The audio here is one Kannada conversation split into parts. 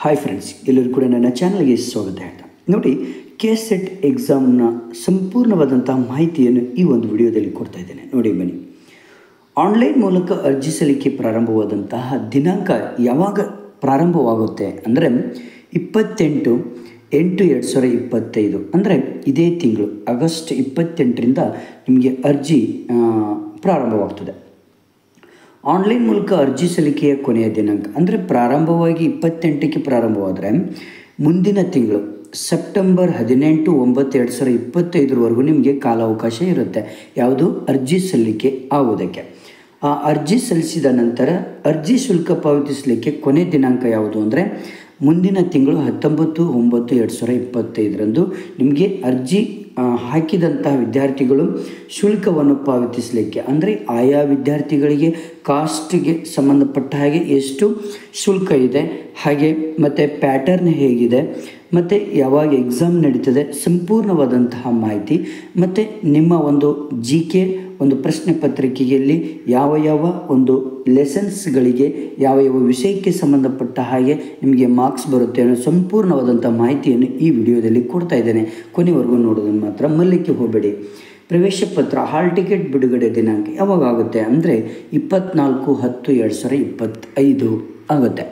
ಹಾಯ್ ಫ್ರೆಂಡ್ಸ್, ಎಲ್ಲರೂ ಕೂಡ ನನ್ನ ಚಾನಲ್ಗೆ ಸ್ವಾಗತ ಹೇಳ್ತಾ ನೋಡಿ. ಕೆಸೆಟ್ ಎಕ್ಸಾಮ್ನ ಸಂಪೂರ್ಣವಾದಂಥ ಮಾಹಿತಿಯನ್ನು ಈ ಒಂದು ವಿಡಿಯೋದಲ್ಲಿ ಕೊಡ್ತಾ ಇದ್ದೇನೆ. ನೋಡಿ ಬನ್ನಿ, ಆನ್ಲೈನ್ ಮೂಲಕ ಅರ್ಜಿ ಸಲ್ಲಿಕೆ ಪ್ರಾರಂಭವಾದಂತಹ ದಿನಾಂಕ ಯಾವಾಗ ಪ್ರಾರಂಭವಾಗುತ್ತೆ ಅಂದರೆ 28/8/2025 ಅಂದರೆ ಇದೇ ತಿಂಗಳು ಆಗಸ್ಟ್ 28ರಿಂದ ನಿಮಗೆ ಅರ್ಜಿ ಪ್ರಾರಂಭವಾಗ್ತದೆ. ಆನ್ಲೈನ್ ಮೂಲಕ ಅರ್ಜಿ ಸಲ್ಲಿಕೆಯ ಕೊನೆಯ ದಿನಾಂಕ ಅಂದರೆ ಪ್ರಾರಂಭವಾಗಿ 28ಕ್ಕೆ ಪ್ರಾರಂಭವಾದರೆ ಮುಂದಿನ ತಿಂಗಳು ಸೆಪ್ಟೆಂಬರ್ 18/9/2025 ನಿಮಗೆ ಕಾಲಾವಕಾಶ ಇರುತ್ತೆ. ಯಾವುದು? ಅರ್ಜಿ ಸಲ್ಲಿಕೆ ಆಗುವುದಕ್ಕೆ. ಆ ಅರ್ಜಿ ಸಲ್ಲಿಸಿದ ನಂತರ ಅರ್ಜಿ ಶುಲ್ಕ ಪಾವತಿಸಲಿಕ್ಕೆ ಕೊನೆ ದಿನಾಂಕ ಯಾವುದು ಅಂದರೆ ಮುಂದಿನ ತಿಂಗಳು 19/9/2025 ನಿಮಗೆ ಅರ್ಜಿ ಹಾಕಿದಂತಹ ವಿದ್ಯಾರ್ಥಿಗಳು ಶುಲ್ಕವನ್ನು ಪಾವತಿಸಲಿಕ್ಕೆ, ಅಂದರೆ ಆಯಾ ವಿದ್ಯಾರ್ಥಿಗಳಿಗೆ ಕಾಸ್ಟ್ಗೆ ಸಂಬಂಧಪಟ್ಟ ಹಾಗೆ ಎಷ್ಟು ಶುಲ್ಕ ಇದೆ, ಹಾಗೆ ಮತ್ತು ಪ್ಯಾಟರ್ನ್ ಹೇಗಿದೆ, ಮತ್ತು ಯಾವಾಗ ಎಕ್ಸಾಮ್ ನಡೀತದೆ, ಸಂಪೂರ್ಣವಾದಂತಹ ಮಾಹಿತಿ ಮತ್ತು ನಿಮ್ಮ ಒಂದು GK ಒಂದು ಪ್ರಶ್ನೆ ಪತ್ರಿಕೆಯಲ್ಲಿ ಯಾವ ಯಾವ ಒಂದು ಲೆಸನ್ಸ್ಗಳಿಗೆ ಯಾವ ಯಾವ ವಿಷಯಕ್ಕೆ ಸಂಬಂಧಪಟ್ಟ ಹಾಗೆ ನಿಮಗೆ ಮಾರ್ಕ್ಸ್ ಬರುತ್ತೆ ಅನ್ನೋ ಸಂಪೂರ್ಣವಾದಂಥ ಮಾಹಿತಿಯನ್ನು ಈ ವಿಡಿಯೋದಲ್ಲಿ ಕೊಡ್ತಾ ಇದ್ದೇನೆ. ಕೊನೆವರೆಗೂ ನೋಡೋದನ್ನು ಮಾತ್ರ ಮಲ್ಲಿಕ್ಕೆ ಹೋಗಬೇಡಿ. ಪ್ರವೇಶ ಪತ್ರ ಹಾಲ್ ಟಿಕೆಟ್ ಬಿಡುಗಡೆ ದಿನಾಂಕ ಯಾವಾಗ ಆಗುತ್ತೆ ಅಂದರೆ 24/10/2025 ಆಗುತ್ತೆ.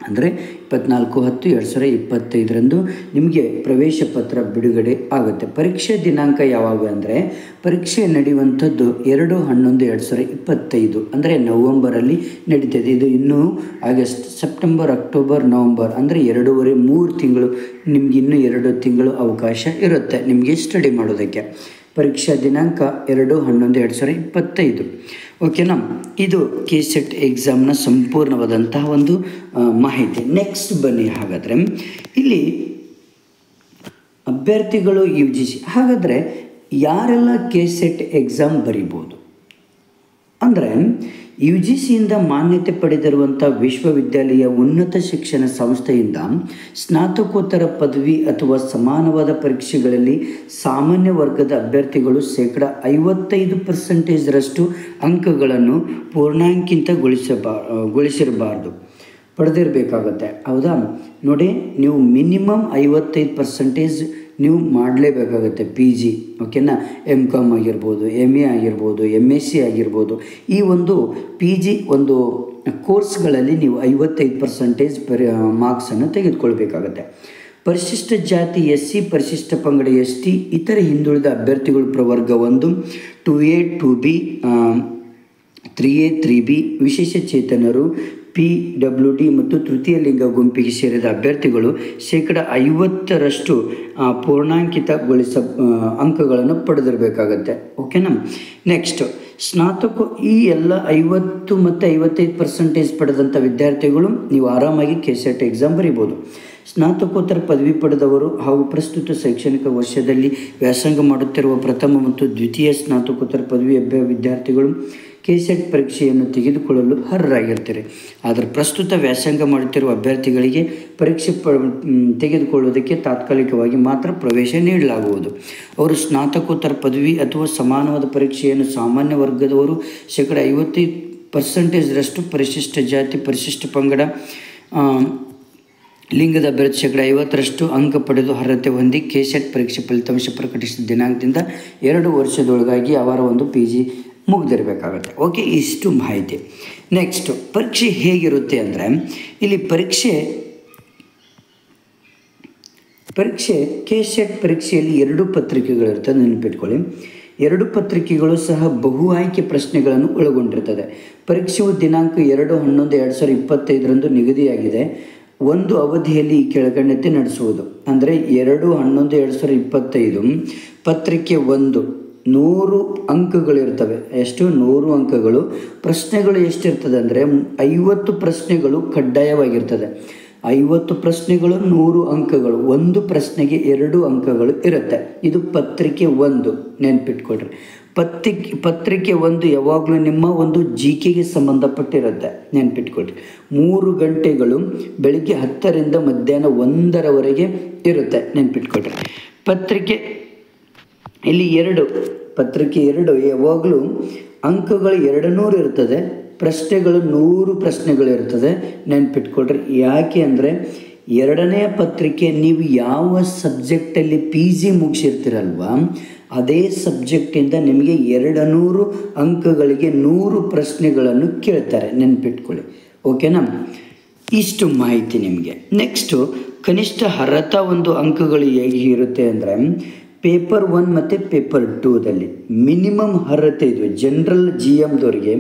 ಅಂದರೆ 24/10/2025 ನಿಮಗೆ ಪ್ರವೇಶ ಪತ್ರ ಬಿಡುಗಡೆ ಆಗುತ್ತೆ. ಪರೀಕ್ಷೆ ದಿನಾಂಕ ಯಾವಾಗ ಅಂದರೆ ಪರೀಕ್ಷೆ ನಡೆಯುವಂಥದ್ದು 2/11/2025 ಅಂದರೆ ನವಂಬರಲ್ಲಿ ನಡೀತದೆ. ಇದು ಇನ್ನೂ ಆಗಸ್ಟ್, ಸೆಪ್ಟೆಂಬರ್, ಅಕ್ಟೋಬರ್, ನವಂಬರ್ ಅಂದರೆ 2.5-3 ತಿಂಗಳು, ನಿಮಗೆ ಇನ್ನೂ 2 ತಿಂಗಳು ಅವಕಾಶ ಇರುತ್ತೆ ನಿಮಗೆ ಸ್ಟಡಿ ಮಾಡೋದಕ್ಕೆ. ಪರೀಕ್ಷಾ ದಿನಾಂಕ 2/11/2025. ಓಕೆನಾ? ಇದು ಕೆಸೆಟ್ ಎಕ್ಸಾಮ್ನ ಸಂಪೂರ್ಣವಾದಂತಹ ಒಂದು ಮಾಹಿತಿ. ನೆಕ್ಸ್ಟ್ ಬನ್ನಿ, ಹಾಗಾದರೆ ಇಲ್ಲಿ ಅಭ್ಯರ್ಥಿಗಳು UGC ಹಾಗಾದರೆ ಯಾರೆಲ್ಲ ಕೆಸೆಟ್ ಎಕ್ಸಾಮ್ ಬರೀಬೋದು ಅಂದರೆ UGCಯಿಂದ ಮಾನ್ಯತೆ ಪಡೆದಿರುವಂಥ ವಿಶ್ವವಿದ್ಯಾಲಯ ಉನ್ನತ ಶಿಕ್ಷಣ ಸಂಸ್ಥೆಯಿಂದ ಸ್ನಾತಕೋತ್ತರ ಪದವಿ ಅಥವಾ ಸಮಾನವಾದ ಪರೀಕ್ಷೆಗಳಲ್ಲಿ ಸಾಮಾನ್ಯ ವರ್ಗದ ಅಭ್ಯರ್ಥಿಗಳು 55% ಅಂಕಗಳನ್ನು ಪೂರ್ಣಾಂಕಿತ ಗೊಳಿಸಿರಬಾರ್ದು, ಪಡೆದಿರಬೇಕಾಗತ್ತೆ. ಹೌದಾ? ನೋಡಿ, ನೀವು ಮಿನಿಮಮ್ 55% ನೀವು ಮಾಡಲೇಬೇಕಾಗತ್ತೆ. PG, ಓಕೆನಾ, MCOM ಆಗಿರ್ಬೋದು, MA ಆಗಿರ್ಬೋದು, MSc ಆಗಿರ್ಬೋದು, ಈ ಒಂದು PG ಒಂದು ಕೋರ್ಸ್ಗಳಲ್ಲಿ ನೀವು 55% ಮಾರ್ಕ್ಸನ್ನು ತೆಗೆದುಕೊಳ್ಬೇಕಾಗತ್ತೆ. ಪರಿಶಿಷ್ಟ ಜಾತಿ SC, ಪರಿಶಿಷ್ಟ ಪಂಗಡ ST, ಇತರ ಹಿಂದುಳಿದ ಅಭ್ಯರ್ಥಿಗಳು ಪ್ರವರ್ಗ 1, 2A 2B 3A 3B, ವಿಶೇಷ ಚೇತನರು PWD ಮತ್ತು ತೃತೀಯ ಲಿಂಗ ಗುಂಪಿಗೆ ಸೇರಿದ ಅಭ್ಯರ್ಥಿಗಳು 50% ಪೂರ್ಣಾಂಕಿತ ಅಂಕಗಳನ್ನು ಪಡೆದಿರಬೇಕಾಗತ್ತೆ. ಓಕೆನಾ? ನೆಕ್ಸ್ಟ್ ಈ ಎಲ್ಲ 50 ಮತ್ತು 55% ಪಡೆದಂಥ ವಿದ್ಯಾರ್ಥಿಗಳು ನೀವು ಆರಾಮಾಗಿ ಕೆಸೆಟ್ ಎಕ್ಸಾಮ್ ಬರೀಬೋದು. ಸ್ನಾತಕೋತ್ತರ ಪದವಿ ಪಡೆದವರು ಹಾಗೂ ಪ್ರಸ್ತುತ ಶೈಕ್ಷಣಿಕ ವರ್ಷದಲ್ಲಿ ವ್ಯಾಸಂಗ ಮಾಡುತ್ತಿರುವ ಪ್ರಥಮ ಮತ್ತು ದ್ವಿತೀಯ ಸ್ನಾತಕೋತ್ತರ ಪದವಿ ವಿದ್ಯಾರ್ಥಿಗಳು ಕೆಸೆಟ್ ಪರೀಕ್ಷೆಯನ್ನು ತೆಗೆದುಕೊಳ್ಳಲು ಅರ್ಹರಾಗಿರ್ತಾರೆ. ಆದರೆ ಪ್ರಸ್ತುತ ವ್ಯಾಸಂಗ ಮಾಡುತ್ತಿರುವ ಅಭ್ಯರ್ಥಿಗಳಿಗೆ ಪರೀಕ್ಷೆ ತೆಗೆದುಕೊಳ್ಳುವುದಕ್ಕೆ ತಾತ್ಕಾಲಿಕವಾಗಿ ಮಾತ್ರ ಪ್ರವೇಶ ನೀಡಲಾಗುವುದು. ಅವರು ಸ್ನಾತಕೋತ್ತರ ಪದವಿ ಅಥವಾ ಸಮಾನವಾದ ಪರೀಕ್ಷೆಯನ್ನು ಸಾಮಾನ್ಯ ವರ್ಗದವರು 55% ಪರಿಶಿಷ್ಟ ಜಾತಿ, ಪರಿಶಿಷ್ಟ ಪಂಗಡ, ಲಿಂಗದ ಅಭ್ಯರ್ಥಿ 50% ಅಂಕ ಪಡೆದು ಅರ್ಹತೆ ಹೊಂದಿ ಕೆಸೆಟ್ ಪರೀಕ್ಷೆ ಫಲಿತಾಂಶ ಪ್ರಕಟಿಸಿದ ದಿನಾಂಕದಿಂದ 2 ವರ್ಷದೊಳಗಾಗಿ ಅವರ ಒಂದು PG ಮುಗಿದಿರಬೇಕಾಗತ್ತೆ. ಓಕೆ, ಇಷ್ಟು ಮಾಹಿತಿ. ನೆಕ್ಸ್ಟ್ ಪರೀಕ್ಷೆ ಹೇಗಿರುತ್ತೆ ಅಂದರೆ ಇಲ್ಲಿ ಪರೀಕ್ಷೆ ಕೆಸೆಟ್ ಪರೀಕ್ಷೆಯಲ್ಲಿ 2 ಪತ್ರಿಕೆಗಳಿರ್ತದೆ, ನೆನಪಿಟ್ಕೊಳ್ಳಿ. 2 ಪತ್ರಿಕೆಗಳು ಸಹ ಬಹು ಆಯ್ಕೆ ಪ್ರಶ್ನೆಗಳನ್ನು ಒಳಗೊಂಡಿರ್ತದೆ. ಪರೀಕ್ಷೆಯು ದಿನಾಂಕ 2/11/2025 ನಿಗದಿಯಾಗಿದೆ. ಒಂದು ಅವಧಿಯಲ್ಲಿ ಈ ಕೆಳಗಂಡಂತೆ ನಡೆಸುವುದು ಅಂದರೆ 2/11/2025 ಪತ್ರಿಕೆ 1 100 ಅಂಕಗಳಿರ್ತವೆ. ಎಷ್ಟು? 100 ಅಂಕಗಳು. ಪ್ರಶ್ನೆಗಳು ಎಷ್ಟಿರ್ತದೆ ಅಂದರೆ 50 ಪ್ರಶ್ನೆಗಳು ಕಡ್ಡಾಯವಾಗಿರ್ತದೆ. 50 ಪ್ರಶ್ನೆಗಳು 100 ಅಂಕಗಳು. ಒಂದು ಪ್ರಶ್ನೆಗೆ 2 ಅಂಕಗಳು ಇರುತ್ತೆ. ಇದು ಪತ್ರಿಕೆ 1, ನೆನ್ಪಿಟ್ಕೊಳ್ರಿ. ಪತ್ರಿಕೆ 1 ಯಾವಾಗಲೂ ನಿಮ್ಮ ಒಂದು GKಗೆ ಸಂಬಂಧಪಟ್ಟಿರುತ್ತೆ, ನೆನ್ಪಿಟ್ಕೊಳ್ರಿ. 3 ಗಂಟೆಗಳು ಬೆಳಿಗ್ಗೆ 10ರಿಂದ ಮಧ್ಯಾಹ್ನ 1ರವರೆಗೆ ಇರುತ್ತೆ, ನೆನ್ಪಿಟ್ಕೊಳ್ರಿ. ಪತ್ರಿಕೆ 2 ಯಾವಾಗಲೂ ಅಂಕಗಳು 200 ಇರ್ತದೆ, ಪ್ರಶ್ನೆಗಳು 100 ಪ್ರಶ್ನೆಗಳಿರ್ತದೆ, ನೆನ್ಪಿಟ್ಕೊಳ್ರಿ. ಯಾಕೆ ಅಂದರೆ ಎರಡನೆಯ ಪತ್ರಿಕೆ ನೀವು ಯಾವ ಸಬ್ಜೆಕ್ಟಲ್ಲಿ PG ಮುಗಿಸಿರ್ತೀರಲ್ವ ಅದೇ ಸಬ್ಜೆಕ್ಟಿಂದ ನಿಮಗೆ 200 ಅಂಕಗಳಿಗೆ 100 ಪ್ರಶ್ನೆಗಳನ್ನು ಕೇಳ್ತಾರೆ, ನೆನ್ಪಿಟ್ಕೊಳ್ಳಿ. ಓಕೆನಾ? ಇಷ್ಟು ಮಾಹಿತಿ ನಿಮಗೆ. ನೆಕ್ಸ್ಟು ಕನಿಷ್ಠ ಅರ್ಹತಾ ಒಂದು ಅಂಕಗಳು ಹೇಗೆ ಇರುತ್ತೆ ಅಂದರೆ ಪೇಪರ್ 1 ಮತ್ತು ಪೇಪರ್ 2ದಲ್ಲಿ ಮಿನಿಮಮ್ ಅರ್ಹತೆ ಇದು. ಜನರಲ್ GMದವರಿಗೆ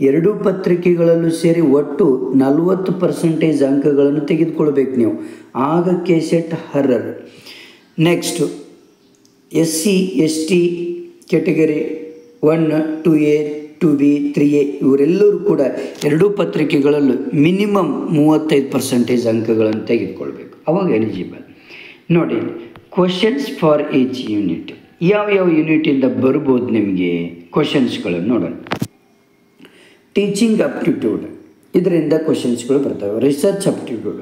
2 ಪತ್ರಿಕೆಗಳಲ್ಲೂ ಸೇರಿ ಒಟ್ಟು 40% ಅಂಕಗಳನ್ನು ತೆಗೆದುಕೊಳ್ಬೇಕು ನೀವು, ಆಗ KCET ಅರ್ಹರು. Next SC ST category 1, 2A, 2B, 3A ಇವರೆಲ್ಲರೂ ಕೂಡ 2 ಪತ್ರಿಕೆಗಳಲ್ಲೂ ಮಿನಿಮಮ್ 35% ಅಂಕಗಳನ್ನು ತೆಗೆದುಕೊಳ್ಬೇಕು, ಅವಾಗ ಎಲಿಜಿಬಲ್. ನೋಡಿ, ಕ್ವಶನ್ಸ್ ಫಾರ್ ಈಚ್ ಯೂನಿಟ್. ಯಾವ್ಯಾವ ಯೂನಿಟಿಂದ ಬರ್ಬೋದು ನಿಮಗೆ ಕ್ವಶನ್ಸ್ಗಳು ನೋಡೋಣ. ಟೀಚಿಂಗ್ ಅಪ್ಟಿಟ್ಯೂಡ್, ಇದರಿಂದ ಕ್ವಶನ್ಸ್ಗಳು ಬರ್ತವೆ. Research aptitude,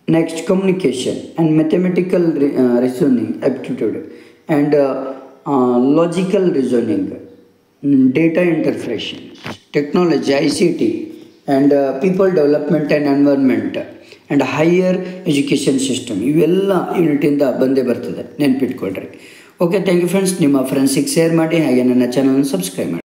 next communication and mathematical reasoning aptitude and logical reasoning, data interpretation, technology ICT and people development and environment and higher education system, ಇವೆಲ್ಲ ಯೂನಿಟಿಂದ ಬಂದೇ ಬರ್ತದೆ, ನೆನ್ಪಿಟ್ಕೊಳ್ರಿ. Okay, thank you friends. ನಿಮ್ಮ ಫ್ರೆಂಡ್ಸಿಗೆ ಶೇರ್ ಮಾಡಿ, ಹಾಗೆ ನನ್ನ ಚಾನಲ್ನ ಸಬ್ಸ್ಕ್ರೈಬ್ ಮಾಡಿ.